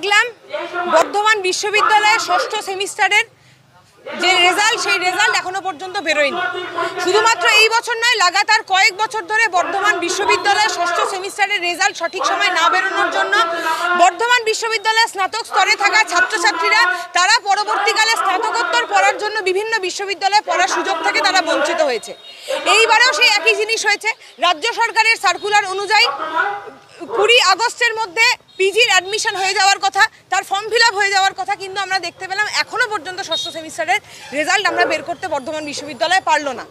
দেখলাম বর্ধমান বিশ্ববিদ্যালয়ের ষষ্ঠ সেমিস্টারের যে রেজাল্ট, সেই রেজাল্ট এখনো পর্যন্ত বেরোয়নি। শুধুমাত্র এই বছর নয়, লাগাতার কয়েক বছর ধরে বর্ধমান বিশ্ববিদ্যালয়ের ষষ্ঠ সেমিস্টারের রেজাল্ট সঠিক সময় না বেরোনোর জন্য বর্ধমান বিশ্ববিদ্যালয়ের স্নাতক স্তরে থাকা ছাত্রছাত্রীরা তারা পরবর্তীকালে স্নাতকোত্তর পড়ার জন্য বিভিন্ন বিশ্ববিদ্যালয়ে পড়ার সুযোগ থেকে তারা বঞ্চিত হয়েছে। এইবারেও সেই একই জিনিস হয়েছে। রাজ্য সরকারের সার্কুলার অনুযায়ী 20 আগস্টের মধ্যে পিজির অ্যাডমিশন হয়ে যাওয়ার কথা, তার ফর্ম ফিল আপ হয়ে যাওয়ার কথা, কিন্তু আমরা দেখতে পেলাম এখনও পর্যন্ত ষষ্ঠ সেমিস্টারের রেজাল্ট আমরা বের করতে বর্ধমান বিশ্ববিদ্যালয় পারলো না।